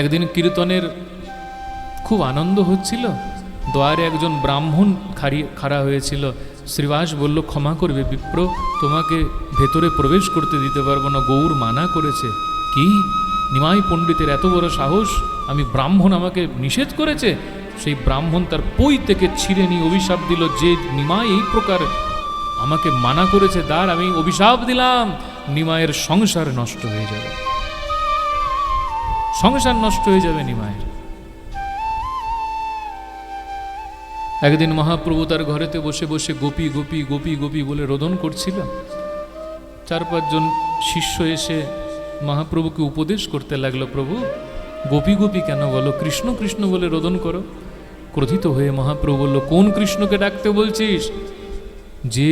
একদিন কীর্তনের খুব আনন্দ হচ্ছিল, দ্বারে একজন ব্রাহ্মণ খাড়া হয়েছিল। শ্রীবাস বলল, ক্ষমা করবে বিপ্র, তোমাকে ভেতরে প্রবেশ করতে দিতে পারবো না, গৌর মানা করেছে। কি, নিমাই পণ্ডিতের এত বড় সাহস, আমি ব্রাহ্মণ, আমাকে নিষেধ করেছে? সেই ব্রাহ্মণ তার পই থেকে ছিঁড়ে নিয়ে অভিশাপ দিল, যে নিমাই এই প্রকার আমাকে মানা করেছে, তার আমি অভিশাপ দিলাম, নিমাইয়ের সংসার নষ্ট হয়ে যাবে, সংসার নষ্ট হয়ে যাবে নিমাইয়ের। একদিন মহাপ্রভু তার ঘরেতে বসে বসে গোপী গোপী গোপী গোপী বলে রোদন করছিল। 4-5 জন শিষ্য এসে মহাপ্রভুকে উপদেশ করতে লাগলো, প্রভু গোপী গোপী কেন বলো, কৃষ্ণ কৃষ্ণ বলে রোদন করো। ক্রোধিত হয়ে মহাপ্রভু বলল, কোন কৃষ্ণকে ডাকতে বলছিস? যে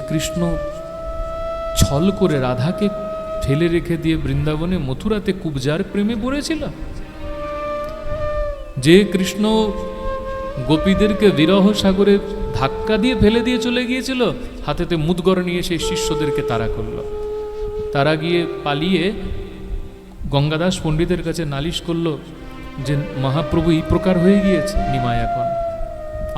কৃষ্ণ ছল করে রাধাকে ফেলে রেখে দিয়ে বৃন্দাবনে মথুরাতে কুবজার প্রেমে পড়েছিল, যে কৃষ্ণ গোপীদেরকে বিরহ সাগরে ধাক্কা দিয়ে ফেলে দিয়ে চলে গিয়েছিল, হাতেতে মুদগর নিয়ে সেই শিষ্যদেরকে তাড়া করল। তারা গিয়ে পালিয়ে গঙ্গাদাস পণ্ডিতের কাছে নালিশ করল যে মহাপ্রভু এই প্রকার হয়ে গিয়েছে, নিমাই এখন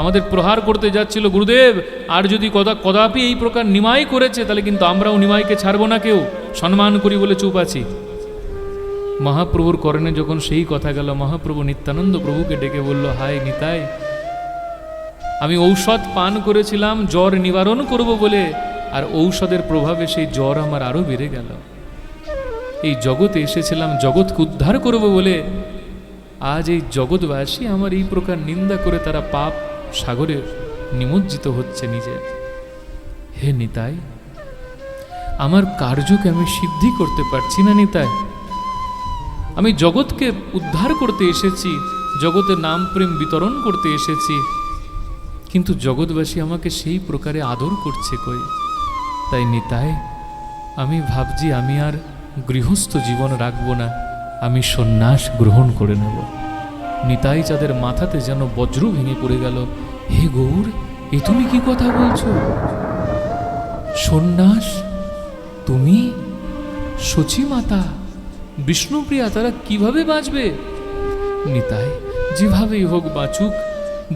আমাদের প্রহার করতে যাচ্ছিল, গুরুদেব আর যদি কদাপি এই প্রকার নিমাই করেছে তাহলে কিন্তু আমরাও নিমাইকে ছাড়বো না, কেউ সম্মান করি বলে চুপ আছি। মহাপ্রভুর করণে যখন সেই কথা গেল, মহাপ্রভু নিত্যানন্দ প্রভুকে ডেকে বলল, হায় নিতাই, আমি ঔষধ পান করেছিলাম জ্বর নিবারণ করব বলে, আর ঔষধের প্রভাবে সেই জ্বর আমার আরো বেড়ে গেল। এই জগতে এসেছিলাম জগৎকে উদ্ধার করব বলে, আজ এই জগৎবাসী আমার এই প্রকার নিন্দা করে তারা পাপ সাগরে নিমজ্জিত হচ্ছে নিজে। হে নিতাই, আমার কার্যকে আমি সিদ্ধি করতে পারছি না নিতাই, আমি জগৎকে উদ্ধার করতে এসেছি, জগতের নাম প্রেম বিতরণ করতে এসেছি, কিন্তু জগৎবাসী আমাকে সেই প্রকারে আদর করছে কই। তাই নিতাই, আমি ভাবছি আমি আর গৃহস্থ জীবন রাখবো না, আমি সন্ন্যাস গ্রহণ করে নেব। নিতাই চাঁদের মাথাতে যেন বজ্র ভেঙে পড়ে গেল। হে গৌর, এ তুমি কি কথা বলছো? সন্ন্যাস? তুমি? সচী মাতা, বিষ্ণুপ্রিয়া, তারা কিভাবে বাঁচবে? নিতাই, যেভাবেই হোক বাঁচুক,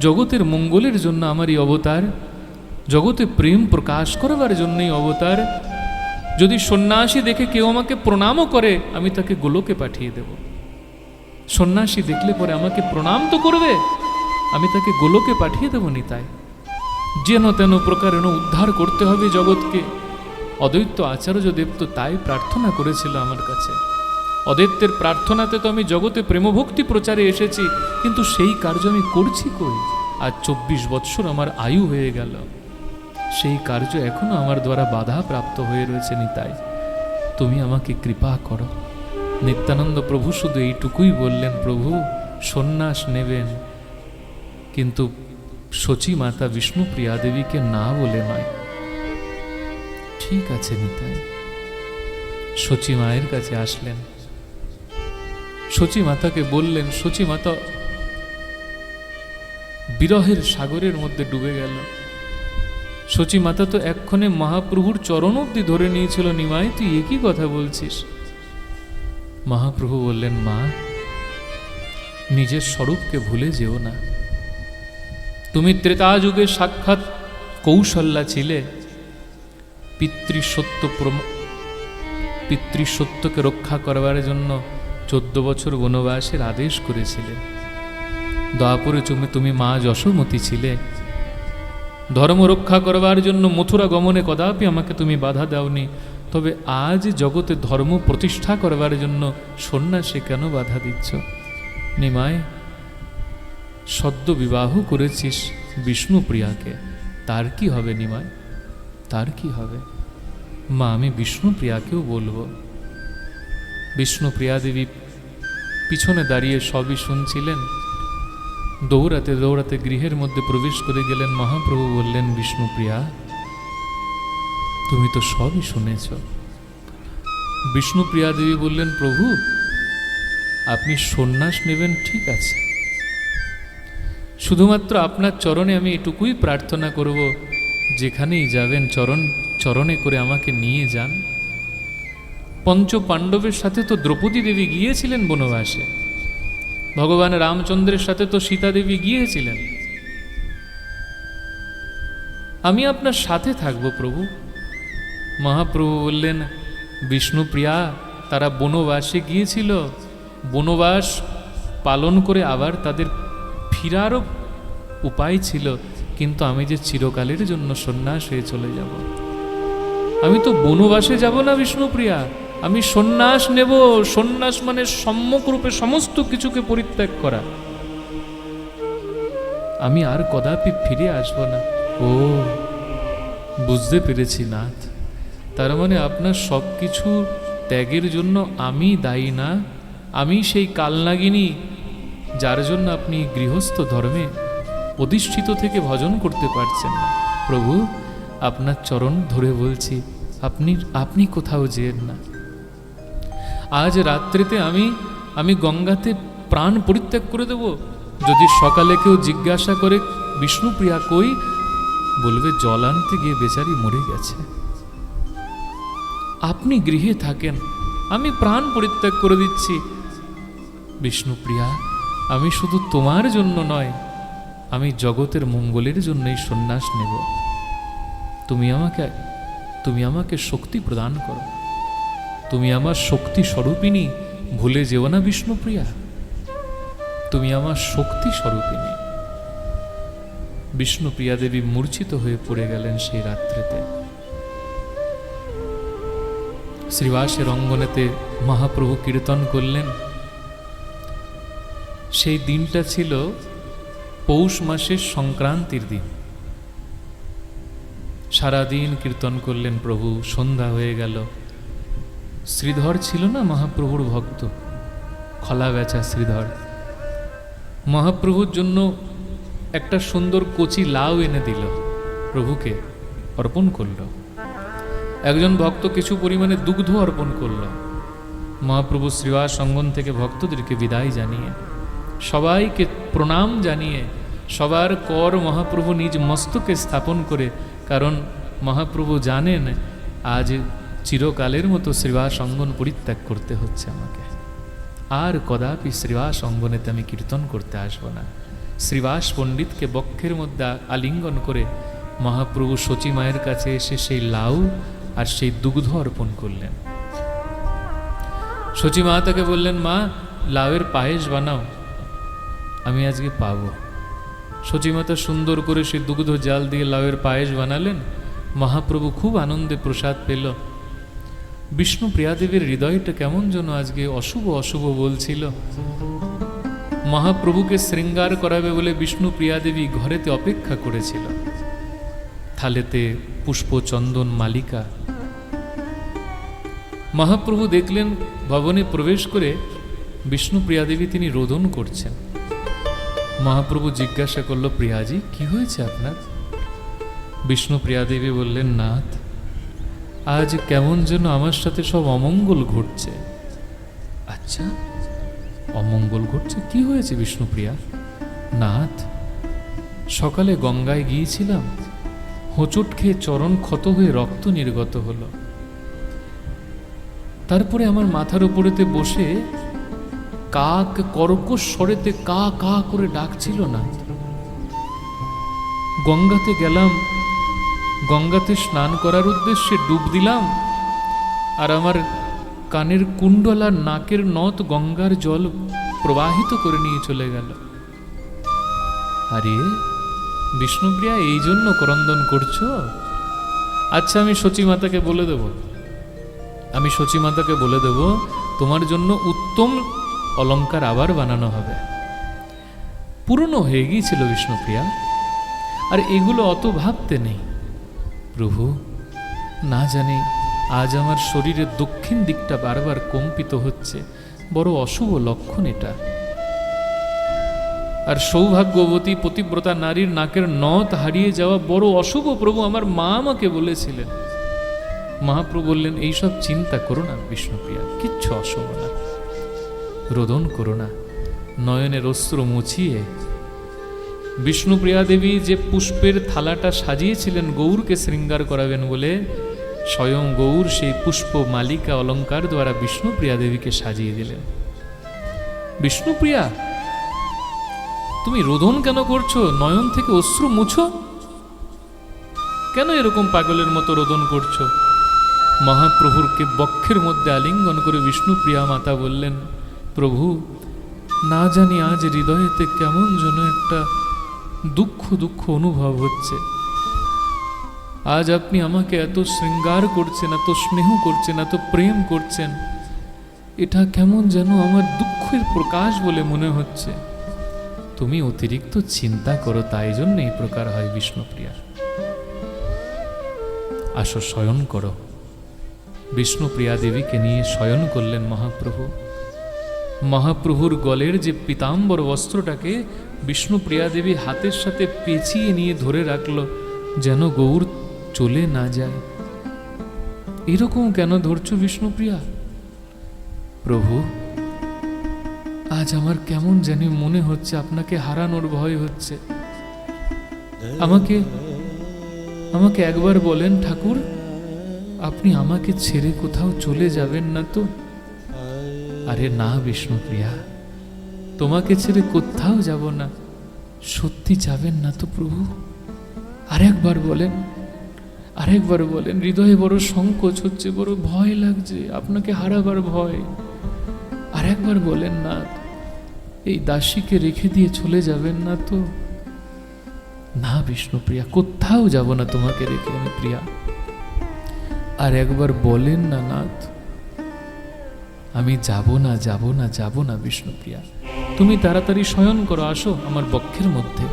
জগতের মঙ্গলের জন্য আমার এই অবতার, জগতে প্রেম প্রকাশ করবার জন্যই অবতার। যদি সন্ন্যাসী দেখে কেউ আমাকে প্রণামও করে, আমি তাকে গোলকে পাঠিয়ে দেব। সন্ন্যাসী দেখলে পরে আমাকে প্রণাম তো করবে, আমি তাকে গোলকে পাঠিয়ে দেব। নিতাই, যেন তেন প্রকারেণ উদ্ধার করতে হবে জগৎকে। অদ্বৈত আচার্যদেব তো তাই প্রার্থনা করেছিল আমার কাছে। অদ্বৈতের প্রার্থনাতে তো আমি জগতে প্রেমভক্তি প্রচারে এসেছি, কিন্তু সেই কার্য আমি করছি কই? আজ 24 বৎসর আমার আয়ু হয়ে গেল, সেই কার্য এখনো আমার দ্বারা বাধা প্রাপ্ত হয়ে রয়েছে। নিতাই, তুমি আমাকে কৃপা করো। নিত্যানন্দ প্রভু শুধু এইটুকুই বললেন, প্রভু সন্ন্যাস নেবেন, কিন্তু সচী মাতা বিষ্ণুপ্রিয়া দেবীকে না বলে নয়। ঠিক আছে নিতাই। সচী মায়ের কাছে আসলেন, সচী মাতাকে বললেন, সচী মাতা বিরহের সাগরের মধ্যে ডুবে গেল। সচী মাতা তো এক্ষণে মহাপ্রভুর চরণ অবধি ধরে নিয়েছিল। নিমাই, তুই একই কথা বলছিস? মহাপ্রভু বললেন, মা, নিজের স্বরূপকে ভুলে যেও না। তুমি ত্রেতা যুগে সাক্ষাৎ কৌশল্যা ছিলে, পিতৃসত্যকে রক্ষা করবার জন্য 14 বছর বনবাসের আদেশ করেছিলে। দ্বাপরে তুমি মা যশোমতী ছিলে, ধর্ম রক্ষা করবার জন্য মথুরা গমনে কদাপি আমাকে তুমি বাধা দাওনি। তবে আজ জগতে ধর্ম প্রতিষ্ঠা করবার জন্য সন্ন্যাসে কেন বাধা দিচ্ছ? নিমাই, সদ্য বিবাহ করেছিস বিষ্ণুপ্রিয়াকে, তার কি হবে নিমাই? তার কি হবে? মা, আমি বিষ্ণুপ্রিয়াকেও বলবো। বিষ্ণুপ্রিয়া দেবী পিছনে দাঁড়িয়ে সবই শুনছিলেন। দৌড়াতে দৌড়াতে গৃহের মধ্যে প্রবেশ করে গেলেন। মহাপ্রভু বললেন, বিষ্ণুপ্রিয়া, তুমি তো সবই শুনেছ। বিষ্ণুপ্রিয়া দেবী বললেন, প্রভু আপনি সন্ন্যাস নেবেন ঠিক আছে, শুধুমাত্র আপনার চরণে আমি এটুকুই প্রার্থনা করব, যেখানেই যাবেন চরণে করে আমাকে নিয়ে যান। পঞ্চ পাণ্ডবের সাথে তো দ্রৌপদী দেবী গিয়েছিলেন বনবাসে, ভগবান রামচন্দ্রের সাথে তো সীতা দেবী গিয়েছিলেন। আমি আপনার সাথে থাকব প্রভু। মহাপ্রভু বললেন, বিষ্ণুপ্রিয়া, তারা বনবাসে গিয়েছিল, বনবাস পালন করে আবার তাদের ফিরারও উপায় ছিল, কিন্তু আমি যে চিরকালের জন্য সন্ন্যাস হয়ে চলে যাব, আমি তো বনবাসে যাব না বিষ্ণুপ্রিয়া, আমি সন্ন্যাস নেব। সন্ন্যাস মানে সম্যক রূপে সমস্ত কিছুকে পরিত্যাগ করা। আমি আর কদাপি ফিরে আসব না। ও, বুঝতে পেরেছি নাথ, তার মানে আপনার সব কিছু ত্যাগের জন্য আমি দায়ী না, আমি সেই কালনাগিনী যার জন্য আপনি গৃহস্থ ধর্মে অধিষ্ঠিত থেকে ভজন করতে পারছেন না। প্রভু, আপনার চরণ ধরে বলছি, আপনি কোথাও যেন না। আজ রাত্রিতে আমি গঙ্গাতে প্রাণ পরিত্যাগ করে দেব। যদি সকালে কেউ জিজ্ঞাসা করে বিষ্ণুপ্রিয়া কই, বলবে জল আনতে গিয়ে বেচারি মরে গেছে। আপনি গৃহে থাকেন, আমি প্রাণ পরিত্যাগ করে দিচ্ছি। বিষ্ণুপ্রিয়া, আমি শুধু তোমার জন্য নয়, আমি জগতের মঙ্গলের জন্যই সন্ন্যাস নেব। তুমি আমাকে শক্তি প্রদান করো, তুমি আমার শক্তি স্বরূপিণী, ভুলে যেও না বিষ্ণুপ্রিয়া, তুমি আমার শক্তি স্বরূপিণী। বিষ্ণুপ্রিয়া দেবী মূর্ছিত হয়ে পড়ে গেলেন সেই রাত্রিতে। শ্রীবাসের অঙ্গনেতে মহাপ্রভু কীর্তন করলেন। সেই দিনটা ছিল পৌষ মাসের সংক্রান্তির দিন। সারাদিন কীর্তন করলেন প্রভু, সন্ধ্যা হয়ে গেল। শ্রীধর ছিল না মহাপ্রভুর ভক্ত, খলা বেচা শ্রীধর, মহাপ্রভুর জন্য একটা সুন্দর কচি লাউ এনে দিল, প্রভুকে অর্পণ করল। একজন ভক্ত কিছু পরিমাণে দুগ্ধ অর্পণ করল। মহাপ্রভু শ্রীবাস অঙ্গন থেকে ভক্তদেরকে বিদায় জানিয়ে, সবাইকে প্রণাম জানিয়ে, সবার কর মহাপ্রভু নিজ মস্তকে স্থাপন করে, কারণ মহাপ্রভু জানেন আজ চিরকালের মতো শ্রীবাস অঙ্গন পরিত্যাগ করতে হচ্ছে আমাকে, আর কদাপি শ্রীবাস অঙ্গনেতে আমি কীর্তন করতে আসব না। শ্রীবাস পণ্ডিতকে বক্ষের মধ্যে আলিঙ্গন করে মহাপ্রভু শচী মায়ের কাছে এসে সেই লাউ আর সেই দুগ্ধ অর্পণ করলেন। শচী মা তাকে বললেন, মা, লাউয়ের পায়েস বানাও, আমি আজকে পাবো। শচী মাতা সুন্দর করে সেই দুগ্ধ জাল দিয়ে লাউয়ের পায়েস বানালেন। মহাপ্রভু খুব আনন্দে প্রসাদ পেল। বিষ্ণুপ্রিয়া দেবীর হৃদয়টা কেমন যেন আজকে অশুভ অশুভ বলছিল। মহাপ্রভুকে শৃঙ্গার করাবে বলে বিষ্ণুপ্রিয়া দেবী ঘরেতে অপেক্ষা করেছিল, থালেতে পুষ্প চন্দন মালিকা। মহাপ্রভু দেখলেন ভবনে প্রবেশ করে বিষ্ণুপ্রিয়া দেবী তিনি রোদন করছেন। মহাপ্রভু জিজ্ঞাসা করল, প্রিয়াজি, কি হয়েছে আপনার? বিষ্ণুপ্রিয়া দেবী বললেন, নাথ, আজ কেমন যেন আমার সাথে সব অমঙ্গল ঘটছে। আচ্ছা, অমঙ্গল ঘটছে, কি হয়েছে বিষ্ণুপ্রিয়া? নাথ, সকালে গঙ্গায় গিয়েছিলাম, হোঁচট খেয়ে চরণ ক্ষত হয়ে রক্ত নির্গত হলো। তারপরে আমার মাথার উপরেতে বসে কাক কর্কশ স্বরেতে কা কা করে ডাকছিল না। গঙ্গাতে গেলাম, গঙ্গাতে স্নান করার উদ্দেশ্যে ডুব দিলাম, আর আমার কানের কুণ্ডল আর নাকের নথ গঙ্গার জল প্রবাহিত করে নিয়ে চলে গেল। আরে বিষ্ণুপ্রিয়া, এই জন্য ক্রন্দন করছো? আচ্ছা, আমি শচী মাতাকে বলে দেব, তোমার জন্য উত্তম অলঙ্কার আবার বানানো হবে। পুরনো হয়ে গিয়েছিল বিষ্ণুপ্রিয়া, আর এগুলো অত ভাবতে নেই। প্রভু, না জানি আজ আমার শরীরের দক্ষিণ দিকটা বারবার কম্পিত হচ্ছে, বড় অশুভ লক্ষণ এটা। আর সৌভাগ্যবতী পতিব্রতা নারীর নাকের নথ হারিয়ে যাওয়া বড় অশুভ প্রভু, আমার মা আমাকে বলেছিলেন। মহাপ্রভু বললেন, এইসব চিন্তা করো না বিষ্ণুপ্রিয়া, কিচ্ছু অশুভ না, রোদন করো না। নয়নের অশ্রু মুছিয়ে বিষ্ণুপ্রিয়া দেবী যে পুষ্পের থালাটা সাজিয়েছিলেন গৌরকে শৃঙ্গার করাবেন বলে, স্বয়ং গৌর সেই পুষ্প মালিকা অলঙ্কার দ্বারা বিষ্ণুপ্রিয়া দেবীকে সাজিয়ে দিলেন। বিষ্ণুপ্রিয়া, তুমি রোদন কেন করছো? নয়ন থেকে অশ্রু মুছো কেন? এরকম পাগলের মতো রোদন করছো? মহাপ্রভুরকে বক্ষের মধ্যে আলিঙ্গন করে বিষ্ণুপ্রিয়া মাতা বললেন, প্রভু, না জানি আজ হৃদয়েতে কেমন যেন একটা দুঃখ দুঃখ অনুভব হচ্ছে। আজ আপনি আমাকে এত শৃঙ্গার করছেন, এত স্নেহ করছেন, এত প্রেম করছেন, এটা কেমন যেন আমার দুঃখের প্রকাশ বলে মনে হচ্ছে। তুমি অতিরিক্ত চিন্তা করো, তাই জন্য এই প্রকার হয় বিষ্ণুপ্রিয়া। আসো শয়ন করো। বিষ্ণুপ্রিয়া দেবীকে নিয়ে শয়ন করলেন মহাপ্রভু। মহাপ্রভুর গলের যে পীতাম্বর বস্ত্রটাকে বিষ্ণুপ্রিয়া দেবী হাতের সাথে পেঁচিয়ে নিয়ে ধরে রাখল, যেন গৌর চলে না যায়। এরকম কেন ধরছো বিষ্ণুপ্রিয়া? প্রভু, আজ আমার কেমন জানি মনে হচ্ছে আপনাকে হারানোর ভয় হচ্ছে। আমাকে একবার বলেন ঠাকুর, আপনি আমাকে ছেড়ে কোথাও চলে যাবেন না তো? আরে না বিষ্ণুপ্রিয়া, তোমাকে ছেড়ে কোথাও যাব না। সত্যি যাবেন না তো প্রভু? আরেকবার বলেন, আরেকবার বলেন। হৃদয়ে বড় সংকোচ হচ্ছে, বড় ভয় লাগছে, আপনাকে হারাবার ভয়। আরেকবার বলেন না, এই দাসীকে রেখে দিয়ে চলে যাবেন না তো? না বিষ্ণুপ্রিয়া, কোথাও যাব না তোমাকে রেখে আমি প্রিয়া। আর একবার বলেন না নাথ, আমি যাব না, যাব না, যাব না বিষ্ণুপ্রিয়া। তুমি তাড়াতাড়ি শয়ন করো, আসো আমার বক্ষের মধ্যে।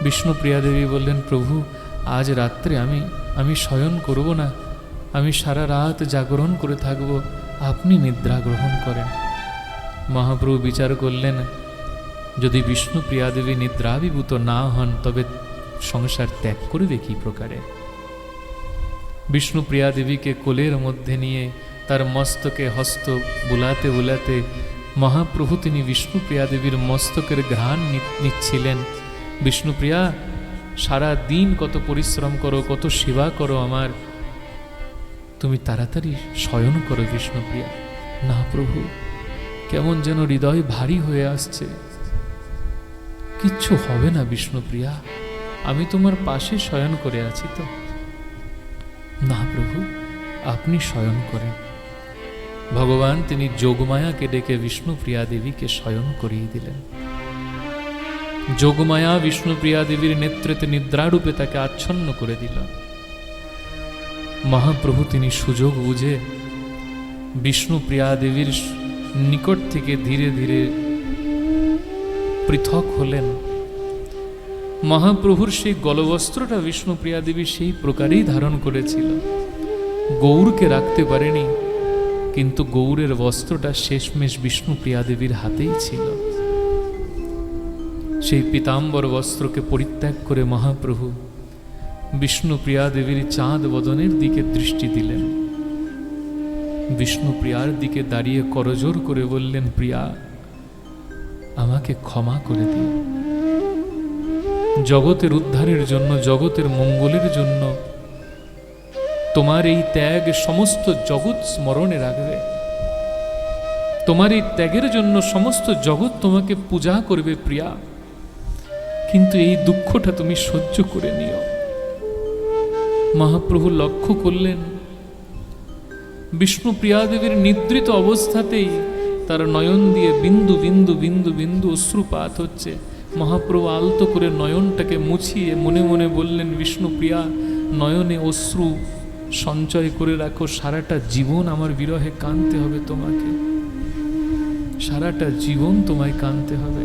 বিষ্ণুপ্রিয়া দেবী বললেন, প্রভু, আজ রাত্রে আমি শয়ন করব না, আমি সারা রাত জাগরণ করে থাকব, আপনি নিদ্রা গ্রহণ করেন। মহাপ্রভু বিচার করলেন, যদি বিষ্ণুপ্রিয়া দেবী নিদ্রাভিভূত না হন তবে সংসার ত্যাগ করবে কি প্রকারে? বিষ্ণুপ্রিয়া দেবীকে কোলের মধ্যে নিয়ে তার মস্তকে হস্ত বুলাতে বুলাতে মহাপ্রভু তিনি বিষ্ণুপ্রিয়া দেবীর মস্তকের ঘ্রাণ নিচ্ছিলেন। বিষ্ণুপ্রিয়া, সারা দিন কত পরিশ্রম করো, কত সেবা করো আমার, তুমি তাড়াতাড়ি শয়ন করো বিষ্ণুপ্রিয়া। না প্রভু, কেমন যেন হৃদয় ভারী হয়ে আসছে। কিচ্ছু হবে না বিষ্ণুপ্রিয়া, আমি তোমার পাশে শয়ন করে আছি তো। না প্রভু, আপনি শয়ন করেন। ভগবান তিনি যোগমায়াকে ডেকে বিষ্ণুপ্রিয়া দেবীকে শয়ন করিয়ে দিলেন। যোগমায়া বিষ্ণুপ্রিয়া দেবীর নেতৃত্বে নিদ্রারূপে তাকে আচ্ছন্ন করে দিল। মহাপ্রভু তিনি সুযোগ বুঝে বিষ্ণুপ্রিয়া দেবীর নিকট থেকে ধীরে ধীরে পৃথক হলেন। মহাপ্রভুর সেই গলবস্ত্রটা বিষ্ণুপ্রিয়া দেবী সেই প্রকারেই ধারণ করেছিল, গৌরকে রাখতে পারেনি, কিন্তু গৌরের বস্ত্রটা শেষমেশ বিষ্ণুপ্রিয়া দেবীর হাতেই ছিল। সেই পীতাম্বর বস্ত্রকে পরিত্যাগ করে মহাপ্রভু বিষ্ণুপ্রিয়া দেবীর চাঁদ বদনের দিকে দৃষ্টি দিলেন। বিষ্ণুপ্রিয়ার দিকে দাঁড়িয়ে করজোর করে বললেন, প্রিয়া, আমাকে ক্ষমা করে দিও। জগতের উদ্ধারের জন্য, জগতের মঙ্গলের জন্য তোমার এই ত্যাগ সমস্ত জগৎ স্মরণে রাখবে। তোমার এই ত্যাগের জন্য সমস্ত জগৎ তোমাকে পূজা করবে প্রিয়া, কিন্তু এই দুঃখটা তুমি সহ্য করে নিও। মহাপ্রভু লক্ষ্য করলেন বিষ্ণুপ্রিয়া দেবীর নিদ্রিত অবস্থাতেই তার নয়ন দিয়ে বিন্দু বিন্দু বিন্দু বিন্দু অশ্রুপাত হচ্ছে। মহাপ্রভু আলতো করে নয়নটাকে মুছিয়ে মনে মনে বললেন, বিষ্ণুপ্রিয়া, নয়নে অশ্রু সঞ্চয় করে রাখো, সারাটা জীবন আমার বিরহে কাঁদতে হবে তোমাকে, সারাটা জীবন তোমায় কাঁদতে হবে।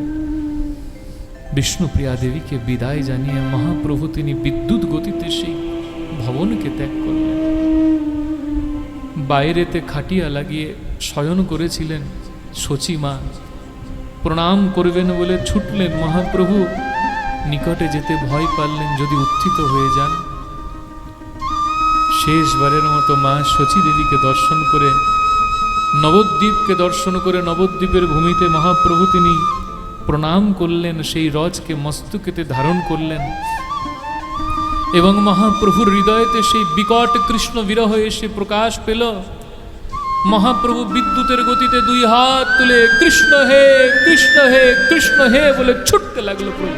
বিষ্ণুপ্রিয়া দেবীকে বিদায় জানিয়ে মহাপ্রভু তিনি বিদ্যুৎ গতিতে সেই ভবনকে ত্যাগ করলেন। বাইরেতে খাটিয়া লাগিয়ে শয়ন করেছিলেন শচীমা, প্রণাম করবেন বলে ছুটলেন। মহাপ্রভু নিকটে যেতে ভয় পারলেন, যদি উত্থিত হয়ে যান। শেষবারের মতো মা শচী দেবীকে দর্শন করে, নবদ্বীপকে দর্শন করে, নবদ্বীপের ভূমিতে মহাপ্রভু তিনি প্রণাম করলেন, সেই রজকে মস্তকেতে ধারণ করলেন এবং মহাপ্রভুর হৃদয়েতে সেই বিকট কৃষ্ণ বিরহ এসে প্রকাশ পেল। মহাপ্রভু বিদ্যুতের গতিতে দুই হাত তুলে কৃষ্ণ হে কৃষ্ণ হে কৃষ্ণ হে বলে ছুটতে লাগলো প্রভু।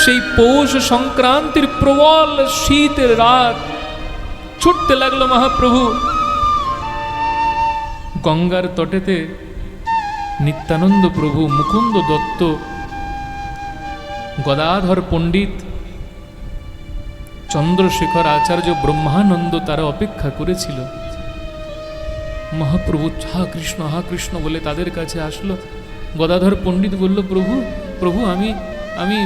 সেই পৌষ সংক্রান্তির প্রবল শীতের রাত ছুটতে লাগলো মহাপ্রভু। গঙ্গার তটেতে নিত্যানন্দ প্রভু, মুকুন্দ দত্ত, গদাধর পণ্ডিত, চন্দ্রশেখর আচার্য, ব্রহ্মানন্দ তারা অপেক্ষা করেছিল। মহাপ্রভু হা কৃষ্ণ বলে তাদের কাছে আসলো। গদাধর পণ্ডিত বলল, প্রভু প্রভু আমি আমি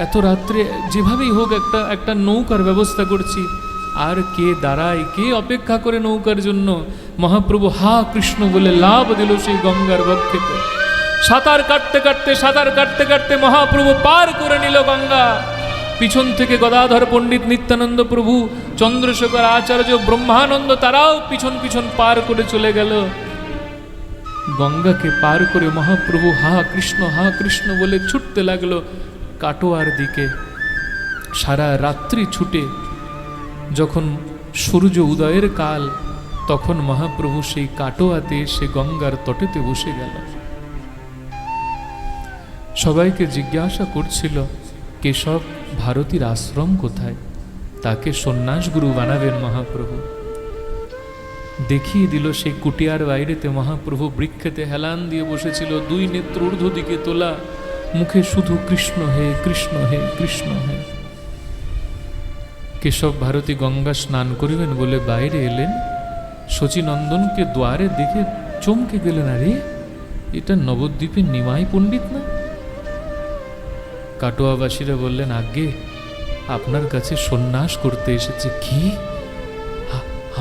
এত রাত্রে যেভাবেই হোক একটা নৌকার ব্যবস্থা করছি, আর কে দাঁড়ায়, কে অপেক্ষা করে নৌকার জন্য। মহাপ্রভু হা কৃষ্ণ বলে লাভ দিল সেই গঙ্গার বক্ষেতে। সাঁতার কাটতে কাটতে মহাপ্রভু পার করে নিল গঙ্গা। পিছন থেকে গদাধর পণ্ডিত, নিত্যানন্দ প্রভু, চন্দ্রশেখর আচার্য, ব্রহ্মানন্দ তারাও পিছন পিছন পার করে চলে গেল। গঙ্গাকে পার করে মহাপ্রভু হা কৃষ্ণ বলে ছুটতে লাগলো কাটোয়ার দিকে। সারা রাত্রি ছুটে যখন সূর্য উদয়ের কাল, তখন মহাপ্রভু সেই কাটোয়াতে এসে গঙ্গার তটেতে বসে গেল। সবাইকে জিজ্ঞাসা করছিল, কেশব ভারতীর আশ্রম কোথায়? তাকে সন্ন্যাস গুরু বানাবেন মহাপ্রভু। দেখিয়ে দিল সেই কুটিয়ার বাইরেতে মহাপ্রভু বৃক্ষেতে হেলান দিয়ে বসেছিল, দুই নেত্র ঊর্ধ্ব দিকে তোলা, মুখে শুধু কৃষ্ণ হে কৃষ্ণ হে কৃষ্ণ হে। কেশব ভারতী গঙ্গা স্নান করিবেন বলে বাইরে এলেন। শচীনন্দনকে দ্বারে দেখে চমকে গেলেন, আরে এটা নবদ্বীপের নিমাই পণ্ডিত না? কাটোয়াবাসীরা বললেন, আজ্ঞে আপনার কাছে সন্ন্যাস করতে এসেছে। কি?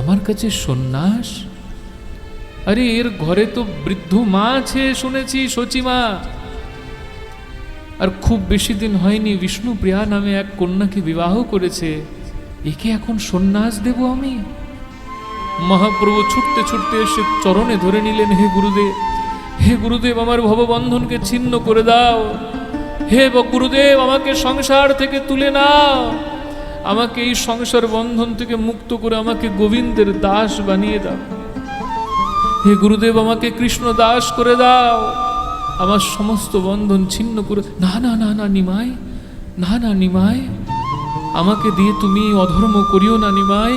আমার কাছে সন্ন্যাস? আরে এর ঘরে তো বৃদ্ধ মা আছে শুনেছি, শচীমা। আর খুব বেশি দিন হয়নি বিষ্ণুপ্রিয়া নামে এক কন্যাকে বিবাহ করেছে, একে এখন সন্ন্যাস দেব আমি? মহাপ্রভু ছুটতে ছুটতে এসে চরণে ধরে নিলেন, হে গুরুদেব, হে গুরুদেব, আমার ভববন্ধনকে ছিন্ন করে দাও। হে গুরুদেব, আমাকে সংসার থেকে তুলে নাও, আমাকে এই সংসার বন্ধন থেকে মুক্ত করে আমাকে গোবিন্দের দাস বানিয়ে দাও। হে গুরুদেব, আমাকে কৃষ্ণ দাস করে দাও, আমার সমস্ত বন্ধন ছিন্ন করে। না না না না নিমাই, না না নিমাই, আমাকে দিয়ে তুমি অধর্ম করিও না নিমাই।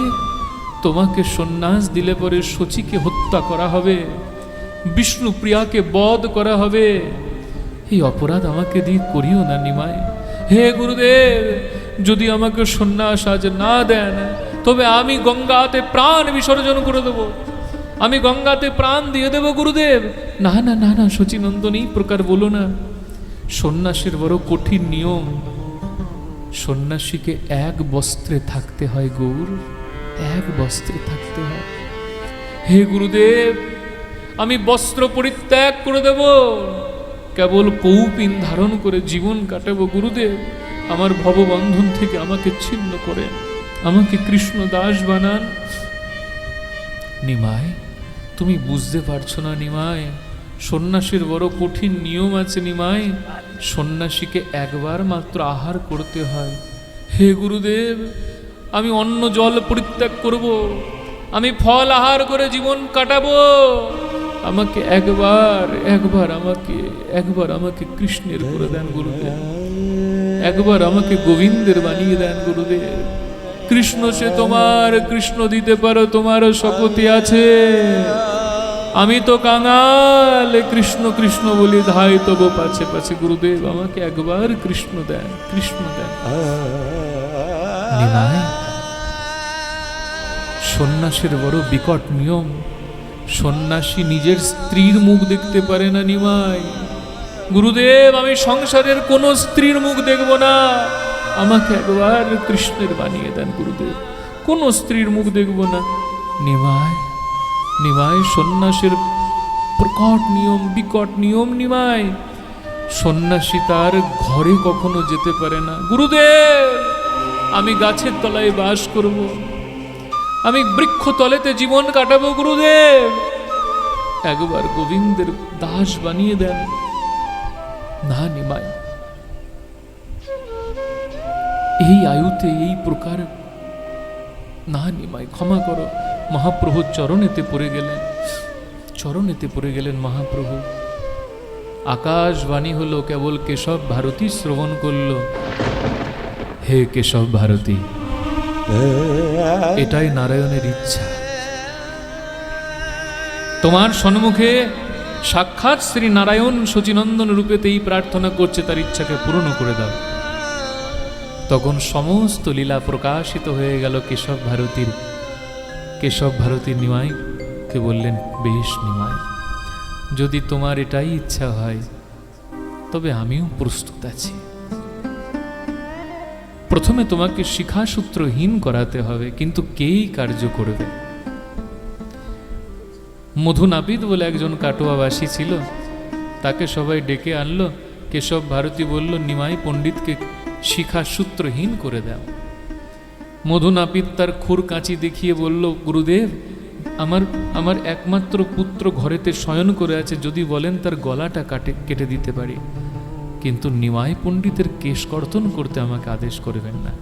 তোমাকে সন্ন্যাস দিলে পরে শচীকে হত্যা করা হবে, বিষ্ণুপ্রিয়াকে বধ করা হবে। এই অপরাধ আমাকে দিয়ে করিও না নিমাই। হে গুরুদেব, যদি আমাকে সন্ন্যাস আজ না দেন, তবে আমি গঙ্গাতে প্রাণ বিসর্জন করে দেব, আমি গঙ্গাতে প্রাণ দিয়ে দেব গুরুদেব। না না না না শচীনন্দন, এই প্রকার বলো না। সন্ন্যাসের বড় কঠিন নিয়ম। সন্ন্যাসীকে এক বস্ত্রে থাকতে হয় গৌর, এক বস্ত্রে থাকতে হয়। হে গুরুদেব, আমি বস্ত্র পরিত্যাগ করে দেব, কেবল কৌপিন ধারণ করে জীবন কাটাবো। গুরুদেব, আমার ভববন্ধন থেকে আমাকে ছিন্ন করেন, আমাকে কৃষ্ণ দাস বানান। নিমাই, তুমি বুঝতে পারছো না নিমাই, সন্ন্যাসীর বড় কঠিন নিয়ম আছে নিমাই। সন্ন্যাসীকে একবার মাত্র আহার করতে হয়। হে গুরুদেব, আমি অন্ন জল পরিত্যাগ করব, আমি ফল আহার করে জীবন কাটাবো। আমাকে একবার আমাকে কৃষ্ণের করে দেন গুরুদেব, একবার আমাকে গোবিন্দের বানিয়ে দেন গুরুদেব। কৃষ্ণ সে তোমার, কৃষ্ণ দিতে পারো, তোমারও শপথি আছে। আমি তো কাঙাল, কৃষ্ণ কৃষ্ণ বলি ধাই তবু পাছে পাছে। গুরুদেব, আমাকে একবার কৃষ্ণ দেন, কৃষ্ণ দেন। নিমাই, সন্ন্যাসের বড় বিকট নিয়ম। সন্ন্যাসী নিজের স্ত্রীর মুখ দেখতে পারে না নিমাই। গুরুদেব, আমি সংসারের কোন স্ত্রীর মুখ দেখব না, আমাকে একবার কৃষ্ণের বানিয়ে দেন গুরুদেব, কোন স্ত্রীর মুখ দেখব না। নিমাই, নিমাই, সন্ন্যাসের প্রকট নিয়ম, বিকট নিয়ম নিমাই। সন্ন্যাসী তার ঘরে কখনো যেতে পারে না। গুরুদেব, আমি গাছের তলায় বাস করব, আমি বৃক্ষ তলেতে জীবন কাটাবো। গুরুদেব, একবার গোবিন্দের দাস বানিয়ে দেন। না নিমাই, এই আয়ুতে এই প্রকার না নিমাই, ক্ষমা করো। মহাপ্রভু চরণেতে পড়ে গেলেন, চরণেতে পড়ে গেলেন মহাপ্রভু। আকাশবাণী হলো, কেবল কেশব ভারতী শ্রবণ করল, হে কেশব ভারতী, এটাই নারায়ণের ইচ্ছা। তোমার সম্মুখে সাক্ষাৎ শ্রী নারায়ণ শচীনন্দন রূপেতেই প্রার্থনা করছে, তার ইচ্ছাকে পূরণ করে দাও। তখন সমস্ত লীলা প্রকাশিত হয়ে গেল কেশব ভারতীর। কেশব ভারতীর নিমাইকে বললেন, বেশ নিমাই, যদি তোমার এটাই ইচ্ছা হয় তবে আমিও প্রস্তুত আছি। প্রথমে তোমাকে শিখাসূত্রহীন করাতে হবে, কিন্তু কেই কার্য করবে? মধুনাপিত বলে একজন কাটোয়াবাসী ছিল, তাকে সবাই ডেকে আনলো। কেশব ভারতী বলল, নিমাই পণ্ডিতকে শিখাসূত্রহীন করে দাও। মধুনাপিত তার খুর কাঁচি দেখিয়ে বলল, গুরুদেব, আমার একমাত্র পুত্র ঘরেতে শয়ন করে আছে, যদি বলেন তার গলাটা কেটে দিতে পারি, কিন্তু নিমাই পণ্ডিতের কেশ কর্তন করতে আমাকে আদেশ করবেন না।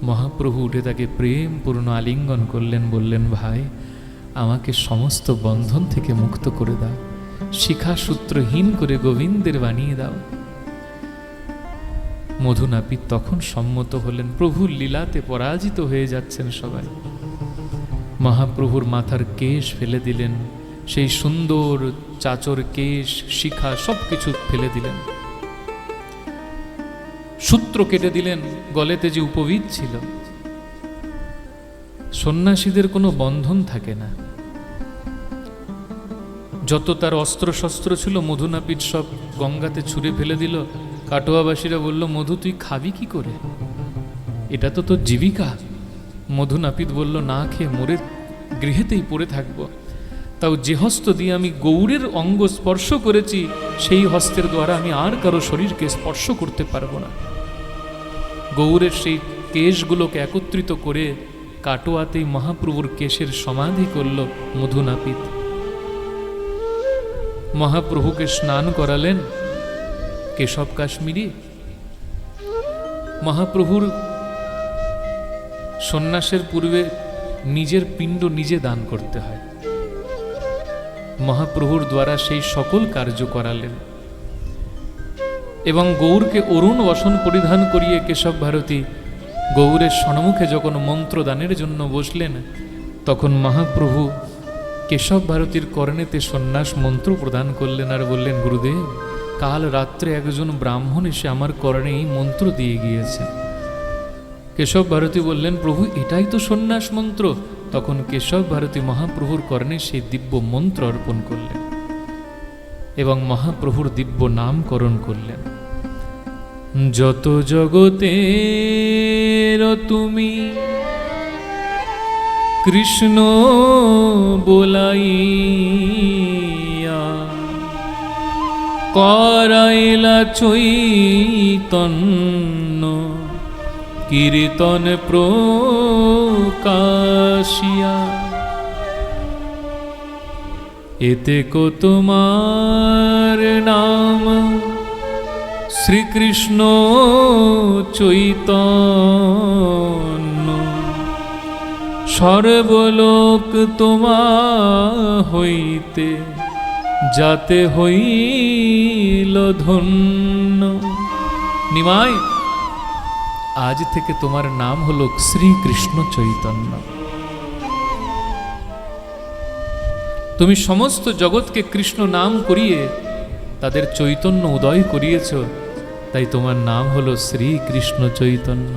মহাপ্রভু উঠে তাকে প্রেমপূর্ণ আলিঙ্গন করলেন, বললেন, ভাই, আমাকে সমস্ত বন্ধন থেকে মুক্ত করে দাও, শিখাসূত্রহীন করে গোবিন্দের বানিয়ে দাও। মধুনাপিত তখন সম্মত হলেন। প্রভুর লীলাতে পরাজিত হয়ে যাচ্ছেন সবাই। মহাপ্রভুর মাথার কেশ ফেলে দিলেন, সেই সুন্দর চাচর কেশ, শিখা সবকিছু ফেলে দিলেন, সূত্র কেটে দিলেন, গলেতে যে উপবিদ ছিল। সন্ন্যাসীদের কোনো বন্ধন থাকে না, যত তার অস্ত্র শস্ত্র ছিল মধুনাপিত সব গঙ্গাতে ছুঁড়ে ফেলে দিল। কাটোয়াবাসীরা বলল, মধু, তুই খাবি কি করে? এটা তো তোর জীবিকা। মধুনাপিত বলল, না খেয়ে মরে গৃহেতেই পড়ে থাকবো। তাও যে হস্ত দিয়ে আমি গৌরের অঙ্গ স্পর্শ করেছি, সেই হস্তের দ্বারা আমি আর কারো শরীরকে স্পর্শ করতে পারবো না। গৌরের সেই কেশগুলোকে একত্রিত করে কাটোয়াতেই মহাপ্রভুর কেশের সমাধি করল মধুনাপিত। মহাপ্রভুকে স্নান করালেন কেশব কাশ্মীরি। মহাপ্রভুর সন্ন্যাসের পূর্বে নিজের পিণ্ড নিজে দান করতে হয়। মহাপ্রভুর দ্বারা সেই সকল কার্য করালেন এবং গৌরকে অরুণ বসন পরিধান করিয়ে কেশব ভারতী গৌরের সম্মুখে যখন মন্ত্রদানের জন্য বসলেন, তখন মহাপ্রভু কেশব ভারতীর কর্ণেতে সন্ন্যাস মন্ত্র প্রদান করলেন আর বললেন, গুরুদেব, কাল রাত্রে একজন ব্রাহ্মণ এসে আমার কর্ণে এই মন্ত্র দিয়ে গিয়েছে। কেশব ভারতী বললেন, প্রভু, এটাই তো সন্ন্যাস মন্ত্র। তখন কেশব ভারতী মহাপ্রভুর কর্ণে সেই দিব্য মন্ত্র অর্পণ করলেন এবং মহাপ্রভুর দিব্য নামকরণ করলেন। যত জগতের তুমি কৃষ্ণ বোলাইয়া, করাইলা চৈতন্য কীর্তন প্রকাশিয়া, এতে কো তোমার নাম শ্রীকৃষ্ণ চৈতন্য, সর্বলোক তোমা হইতে যাতে হইল ধন্য। নিমাই, আজ থেকে তোমার নাম হলো শ্রীকৃষ্ণ চৈতন্য। তুমি সমস্ত জগৎকে কৃষ্ণ নাম করিয়ে তাদের চৈতন্য উদয় করিয়েছ, তাই তোমার নাম হলো শ্রীকৃষ্ণ চৈতন্য।